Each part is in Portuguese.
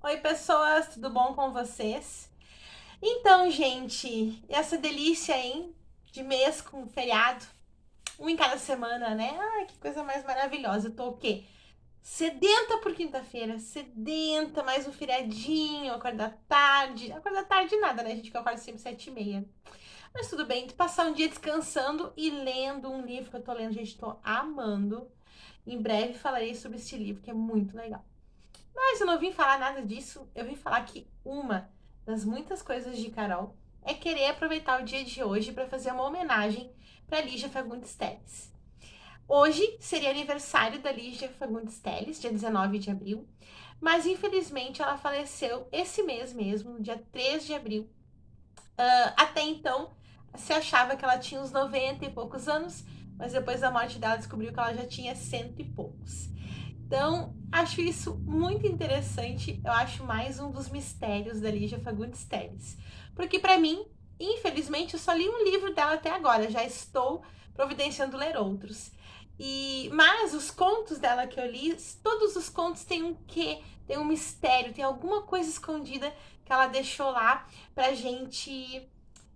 Oi, pessoas, tudo bom com vocês? Então, gente, essa delícia, hein? De mês com feriado, um em cada semana, né? Ai, que coisa mais maravilhosa. Eu tô o quê? Sedenta por quinta-feira, sedenta, mais um feriadinho, acordar tarde. Acordar tarde nada, né, gente? Que eu acordo sempre 7h30. Mas tudo bem, passar um dia descansando e lendo um livro que eu tô lendo, gente, tô amando. Em breve falarei sobre esse livro, que é muito legal. Mas eu não vim falar nada disso. Eu vim falar que uma das muitas coisas de Carol é querer aproveitar o dia de hoje para fazer uma homenagem para Lígia Fagundes Telles. Hoje seria aniversário da Lígia Fagundes Telles, dia 19 de abril, mas infelizmente ela faleceu esse mês mesmo, no dia 3 de abril. Até então, se achava que ela tinha uns 90 e poucos anos, mas depois da morte dela descobriu que ela já tinha cento e poucos. Então, acho isso muito interessante. Eu acho mais um dos mistérios da Lígia Fagundes Telles. Porque, para mim, infelizmente, eu só li um livro dela até agora. Já estou providenciando ler outros. Mas os contos dela que eu li, todos os contos têm um quê? Tem um mistério, tem alguma coisa escondida que ela deixou lá pra gente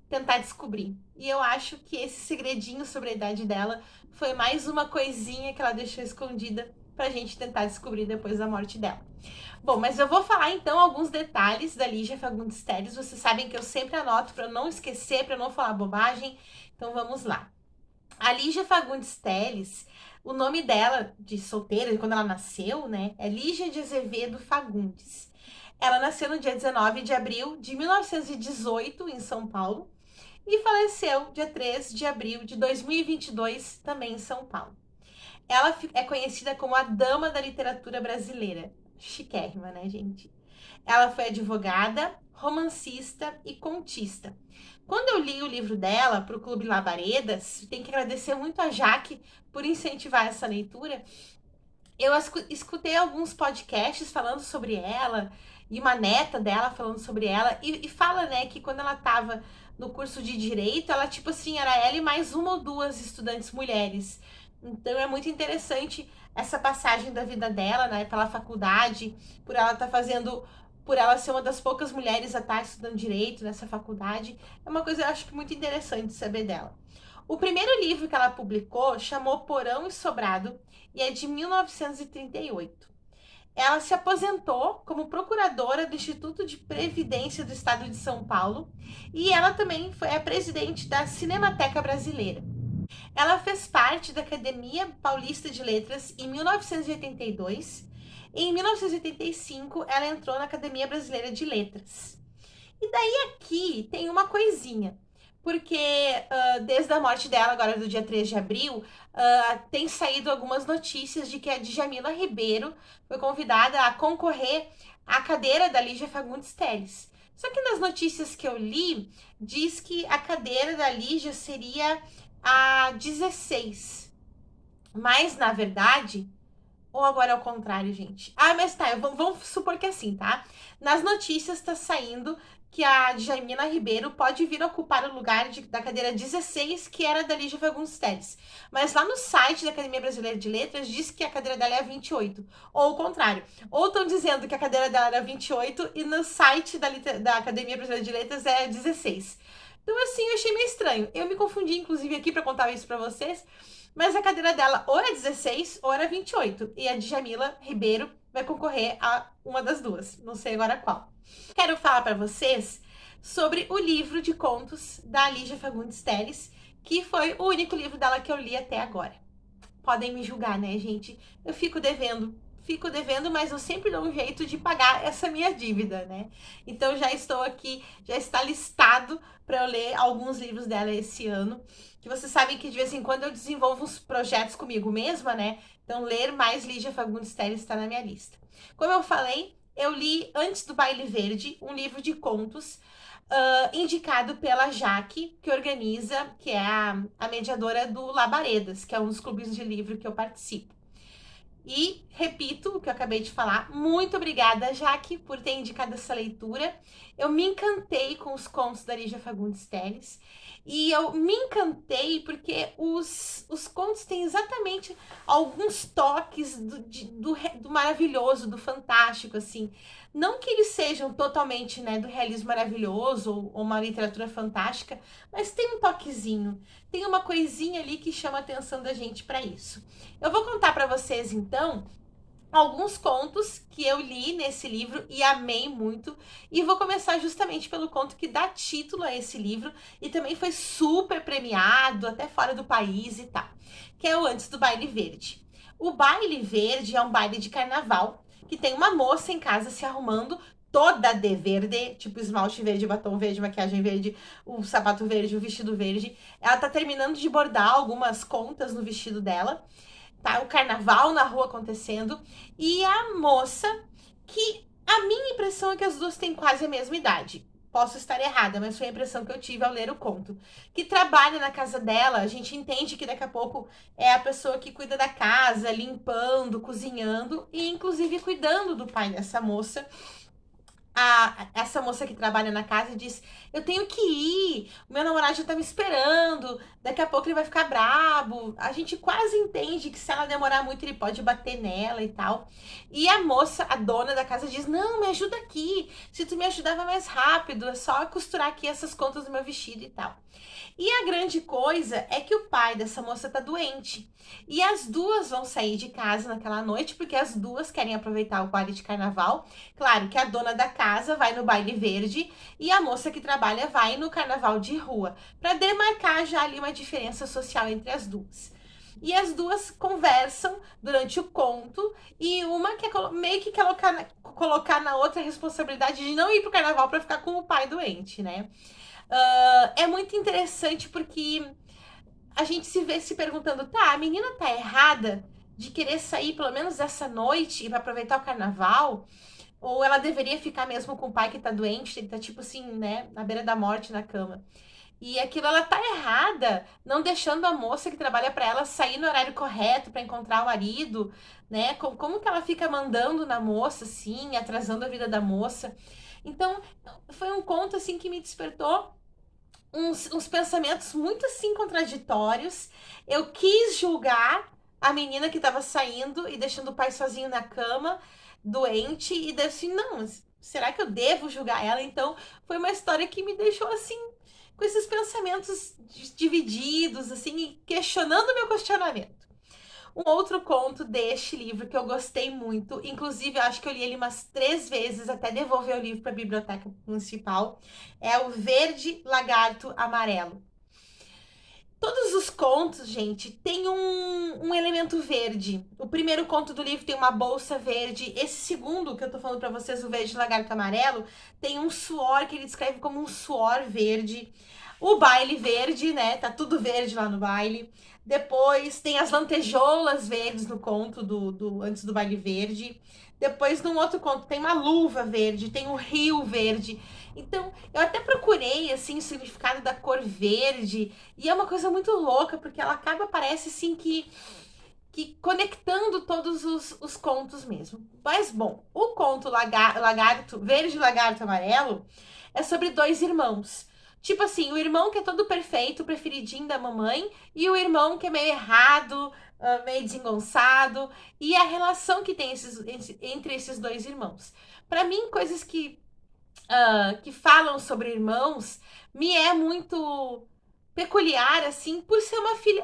tentar descobrir. E eu acho que esse segredinho sobre a idade dela foi mais uma coisinha que ela deixou escondida pra gente tentar descobrir depois da morte dela. Bom, mas eu vou falar então alguns detalhes da Lígia Fagundes Telles. Vocês sabem que eu sempre anoto para não esquecer, para não falar bobagem. Então vamos lá. A Lígia Fagundes Telles, o nome dela de solteira, quando ela nasceu, né, é Lígia de Azevedo Fagundes. Ela nasceu no dia 19 de abril de 1918 em São Paulo e faleceu dia 3 de abril de 2022, também em São Paulo. Ela é conhecida como a dama da literatura brasileira. Chiquérrima, né, gente? Ela foi advogada, romancista e contista. Quando eu li o livro dela para o Clube Labaredas, tem que agradecer muito a Jaque por incentivar essa leitura. Eu escutei alguns podcasts falando sobre ela e uma neta dela falando sobre ela e fala, né, que quando ela estava no curso de direito, ela tipo assim, era ela e mais uma ou duas estudantes mulheres. Então é muito interessante essa passagem da vida dela, né, pela faculdade, por ela estar fazendo, por ela ser uma das poucas mulheres a estar estudando direito nessa faculdade. É uma coisa eu acho que muito interessante saber dela. O primeiro livro que ela publicou chamou Porão e Sobrado e é de 1938. Ela se aposentou como procuradora do Instituto de Previdência do Estado de São Paulo e ela também foi a presidente da Cinemateca Brasileira. Ela fez parte da Academia Paulista de Letras em 1982 e em 1985 ela entrou na Academia Brasileira de Letras. E daí aqui tem uma coisinha, porque desde a morte dela, agora do dia 3 de abril, tem saído algumas notícias de que a Djamila Ribeiro foi convidada a concorrer à cadeira da Lígia Fagundes Telles. Só que nas notícias que eu li, diz que a cadeira da Lígia seria a 16. Mas, na verdade, ou agora é o contrário, gente? Ah, mas tá, vamos supor que é assim, tá? Nas notícias tá saindo que a Djamila Ribeiro pode vir ocupar o lugar da cadeira 16, que era da Lígia Fagundes Telles. Mas lá no site da Academia Brasileira de Letras diz que a cadeira dela é a 28. Ou o contrário. Ou estão dizendo que a cadeira dela era 28 e no site da Academia Brasileira de Letras é 16. Então, assim, eu achei meio estranho. Eu me confundi, inclusive, aqui para contar isso para vocês. Mas a cadeira dela ou era 16 ou era 28. E a Djamila Ribeiro vai concorrer a uma das duas. Não sei agora qual. Quero falar para vocês sobre o livro de contos da Lígia Fagundes Telles, que foi o único livro dela que eu li até agora. Podem me julgar, né, gente? Eu fico devendo, mas eu sempre dou um jeito de pagar essa minha dívida, né? Então já estou aqui, já está listado para eu ler alguns livros dela esse ano. Que vocês sabem que de vez em quando eu desenvolvo uns projetos comigo mesma, né? Então ler mais Lígia Fagundes Telles está na minha lista. Como eu falei, eu li Antes do Baile Verde, um livro de contos indicado pela Jaque, que organiza, que é a mediadora do Labaredas, que é um dos clubes de livro que eu participo. E repito o que eu acabei de falar, muito obrigada, Jaque, por ter indicado essa leitura. Eu me encantei com os contos da Lígia Fagundes Telles. E eu me encantei porque os contos têm exatamente alguns toques do maravilhoso, do fantástico, assim. Não que eles sejam totalmente, né, do realismo maravilhoso ou uma literatura fantástica, mas tem um toquezinho, tem uma coisinha ali que chama a atenção da gente para isso. Eu vou contar para vocês então alguns contos que eu li nesse livro e amei muito, e vou começar justamente pelo conto que dá título a esse livro e também foi super premiado até fora do país e tal, que é o Antes do Baile Verde. O Baile Verde é um baile de carnaval que tem uma moça em casa se arrumando toda de verde, tipo esmalte verde, batom verde, maquiagem verde, o sapato verde, o vestido verde. Ela tá terminando de bordar algumas contas no vestido dela, tá? O carnaval na rua acontecendo. E a moça, que a minha impressão é que as duas têm quase a mesma idade. Posso estar errada, mas foi a impressão que eu tive ao ler o conto. Que trabalha na casa dela, a gente entende que daqui a pouco é a pessoa que cuida da casa, limpando, cozinhando e inclusive cuidando do pai dessa moça. Essa moça que trabalha na casa diz: eu tenho que ir, o meu namorado já tá me esperando, daqui a pouco ele vai ficar brabo. A gente quase entende que se ela demorar muito ele pode bater nela e tal. E a moça, a dona da casa, diz: não, me ajuda aqui, se tu me ajudava mais rápido, é só costurar aqui essas contas do meu vestido e tal. E a grande coisa é que o pai dessa moça tá doente. E as duas vão sair de casa naquela noite, porque as duas querem aproveitar o baile de carnaval. Claro que a dona da casa vai no baile verde e a moça que trabalha vai no carnaval de rua, para demarcar já ali uma diferença social entre as duas. E as duas conversam durante o conto e uma quer meio que quer colocar na outra a responsabilidade de não ir pro carnaval para ficar com o pai doente, né? É muito interessante porque a gente se vê se perguntando, tá, a menina tá errada de querer sair pelo menos essa noite para aproveitar o carnaval? Ou ela deveria ficar mesmo com o pai que tá doente, ele tá tipo assim, né, na beira da morte na cama. E aquilo ela tá errada, não deixando a moça que trabalha para ela sair no horário correto para encontrar o marido, né? Como que ela fica mandando na moça assim, atrasando a vida da moça? Então, foi um conto assim que me despertou uns pensamentos muito assim contraditórios. Eu quis julgar a menina que estava saindo e deixando o pai sozinho na cama, doente, e daí assim, não, será que eu devo julgar ela? Então, foi uma história que me deixou assim, com esses pensamentos divididos, assim, e questionando o meu questionamento. Um outro conto deste livro que eu gostei muito, inclusive eu acho que eu li ele umas 3 vezes até devolver o livro para a biblioteca municipal, é o Verde Lagarto Amarelo. Todos os contos, gente, tem um elemento verde. O primeiro conto do livro tem uma bolsa verde. Esse segundo, que eu tô falando pra vocês, o Verde Lagarto Amarelo, tem um suor que ele descreve como um suor verde. O baile verde, né? Tá tudo verde lá no baile. Depois tem as lantejoulas verdes no conto do Antes do Baile Verde. Depois, num outro conto, tem uma luva verde, tem um rio verde. Então, eu até procurei, assim, o significado da cor verde. E é uma coisa muito louca, porque ela acaba, parece, assim, que conectando todos os contos mesmo. Mas, bom, o conto Lagarto, Verde Lagarto Amarelo é sobre dois irmãos. Tipo assim, o irmão que é todo perfeito, preferidinho da mamãe, e o irmão que é meio errado, meio desengonçado, e a relação que tem entre esses dois irmãos. Para mim, coisas que falam sobre irmãos me é muito peculiar, assim, por ser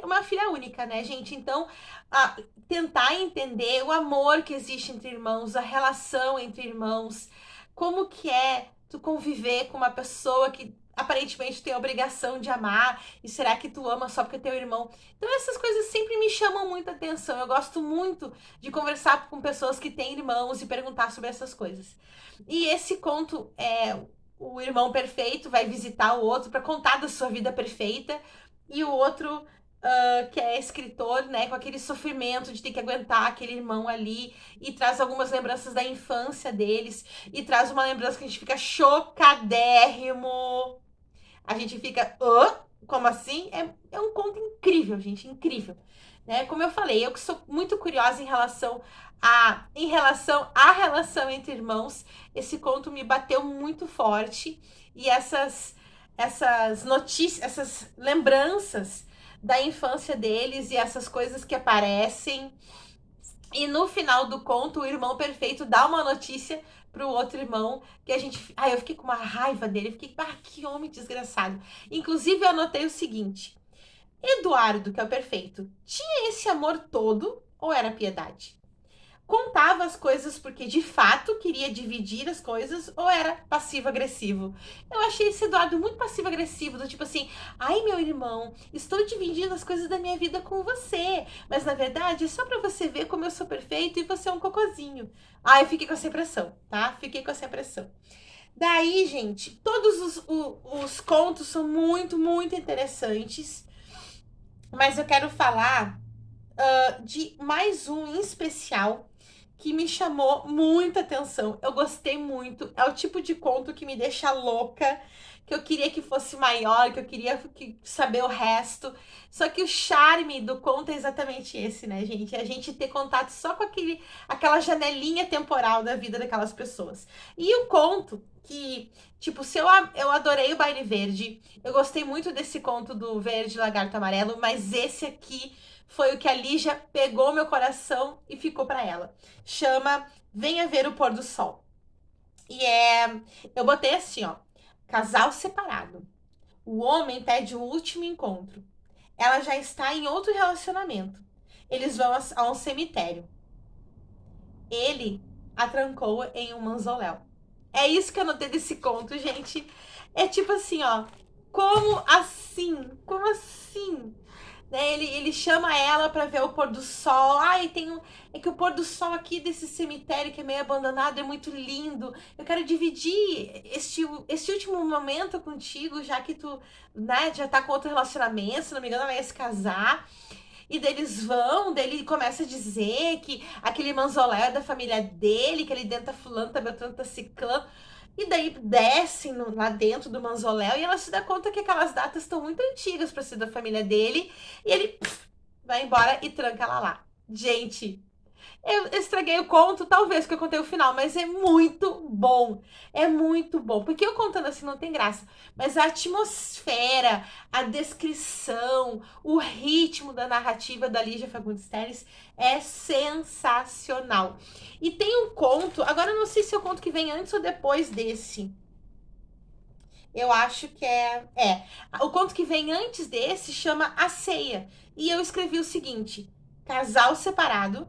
uma filha única, né, gente? Então, tentar entender o amor que existe entre irmãos, a relação entre irmãos, como que é tu conviver com uma pessoa que aparentemente tem a obrigação de amar, e será que tu ama só porque é teu irmão? Então essas coisas sempre me chamam muita atenção. Eu gosto muito de conversar com pessoas que têm irmãos e perguntar sobre essas coisas. E esse conto é o irmão perfeito vai visitar o outro para contar da sua vida perfeita, e o outro que é escritor, né, com aquele sofrimento de ter que aguentar aquele irmão ali, e traz algumas lembranças da infância deles, e traz uma lembrança que a gente fica chocadérrimo. A gente fica, como assim? É um conto incrível, gente, incrível. Né? Como eu falei, eu que sou muito curiosa em relação à relação entre irmãos, esse conto me bateu muito forte, e essas notícias, essas lembranças da infância deles e essas coisas que aparecem. E no final do conto, o irmão perfeito dá uma notícia pro outro irmão, que a gente... Ai, eu fiquei com uma raiva dele, fiquei, que homem desgraçado. Inclusive, eu anotei o seguinte: Eduardo, que é o perfeito, tinha esse amor todo ou era piedade? Contava as coisas porque de fato queria dividir as coisas ou era passivo-agressivo? Eu achei esse Eduardo muito passivo-agressivo, do tipo assim, ai meu irmão, estou dividindo as coisas da minha vida com você, mas na verdade é só pra você ver como eu sou perfeito e você é um cocôzinho. Ai, eu fiquei com essa impressão, tá? Fiquei com essa impressão. Daí, gente, todos os contos são muito, muito interessantes, mas eu quero falar de mais um em especial que me chamou muita atenção. Eu gostei muito. É o tipo de conto que me deixa louca, que eu queria que fosse maior, que eu queria saber o resto. Só que o charme do conto é exatamente esse, né, gente? É a gente ter contato só com aquela janelinha temporal da vida daquelas pessoas. E o conto que, tipo, se eu adorei o Baile Verde, eu gostei muito desse conto do Verde Lagarto Amarelo, mas esse aqui foi o que a Lígia pegou meu coração e ficou pra ela. Chama Venha Ver o Pôr do Sol. E eu botei assim, ó, casal separado. O homem pede o último encontro. Ela já está em outro relacionamento. Eles vão a um cemitério. Ele a trancou em um mausoléu. É isso que eu notei desse conto, gente. É tipo assim, ó. Como assim? Como assim? Né? Ele chama ela para ver o pôr do sol. Ai, é que o pôr do sol aqui desse cemitério que é meio abandonado é muito lindo. Eu quero dividir este último momento contigo, já que tu, né, já tá com outro relacionamento, se não me engano, ela ia se casar. E deles vão, dele começa a dizer que aquele mausoléu é da família dele, que ele dentro tá fulano, tá beltrano, tá ciclano. E daí descem lá dentro do mausoléu e ela se dá conta que aquelas datas estão muito antigas para ser da família dele. E ele vai embora e tranca ela lá. Gente, eu estraguei o conto, talvez, porque eu contei o final, mas é muito bom. É muito bom. Porque eu contando assim não tem graça. Mas a atmosfera, a descrição, o ritmo da narrativa da Lígia Fagundes Telles é sensacional. E tem um conto, agora eu não sei se é o conto que vem antes ou depois desse. Eu acho que é. O conto que vem antes desse chama A Ceia. E eu escrevi o seguinte: casal separado.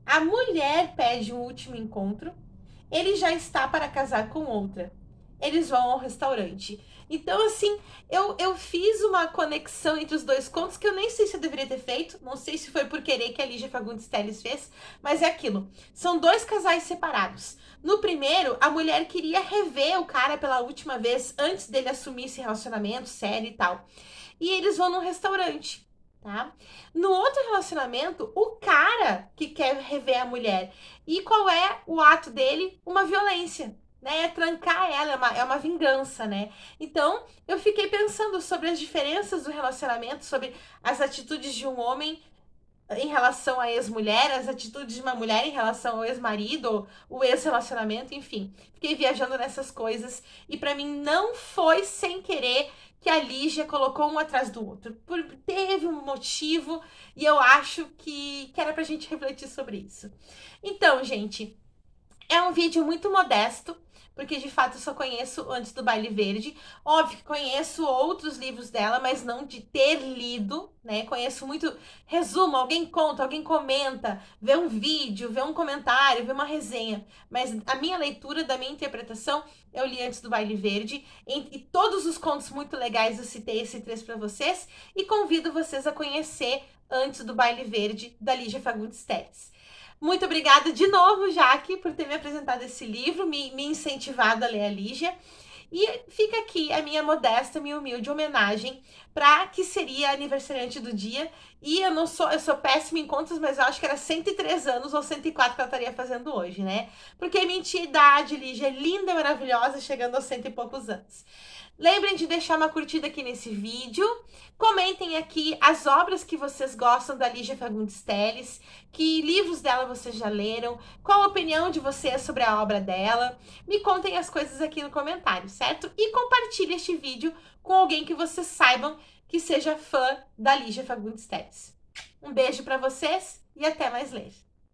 A mulher pede um último encontro. Ele já está para casar com outra. Eles vão ao restaurante. Então, assim, eu fiz uma conexão entre os dois contos que eu nem sei se eu deveria ter feito. Não sei se foi por querer que a Lígia Fagundes Telles fez. Mas é aquilo. São dois casais separados. No primeiro, a mulher queria rever o cara pela última vez antes dele assumir esse relacionamento sério e tal. E eles vão num restaurante. Tá? No outro relacionamento, o cara que quer rever a mulher. E qual é o ato dele? Uma violência, né? É trancar ela, é uma vingança, né? Então, eu fiquei pensando sobre as diferenças do relacionamento, sobre as atitudes de um homem em relação à ex-mulher, as atitudes de uma mulher em relação ao ex-marido, o ex-relacionamento, enfim. Fiquei viajando nessas coisas e pra mim não foi sem querer que a Lígia colocou um atrás do outro. Teve um motivo e eu acho que era pra gente refletir sobre isso. Então, gente, é um vídeo muito modesto, porque de fato eu só conheço Antes do Baile Verde. Óbvio que conheço outros livros dela, mas não de ter lido, né? Conheço muito resumo, alguém conta, alguém comenta, vê um vídeo, vê um comentário, vê uma resenha. Mas a minha leitura, da minha interpretação, eu li Antes do Baile Verde. E todos os contos muito legais eu citei esse trecho para vocês. E convido vocês a conhecer Antes do Baile Verde, da Lígia Fagundes Telles. Muito obrigada de novo, Jaque, por ter me apresentado esse livro, me incentivado a ler a Lígia. E fica aqui a minha modesta, minha humilde homenagem para que seria aniversariante do dia. E eu sou péssima em contas, mas eu acho que era 103 anos ou 104 que ela estaria fazendo hoje, né? Porque minha idade, Lígia, é linda, maravilhosa, chegando aos 100 e poucos anos. Lembrem de deixar uma curtida aqui nesse vídeo. Comentem aqui as obras que vocês gostam da Lígia Fagundes Telles, que livros dela vocês já leram, qual a opinião de vocês sobre a obra dela. Me contem as coisas aqui no comentário, certo? E compartilhe este vídeo com alguém que vocês saibam que seja fã da Lígia Fagundes Telles. Um beijo para vocês e até mais ler.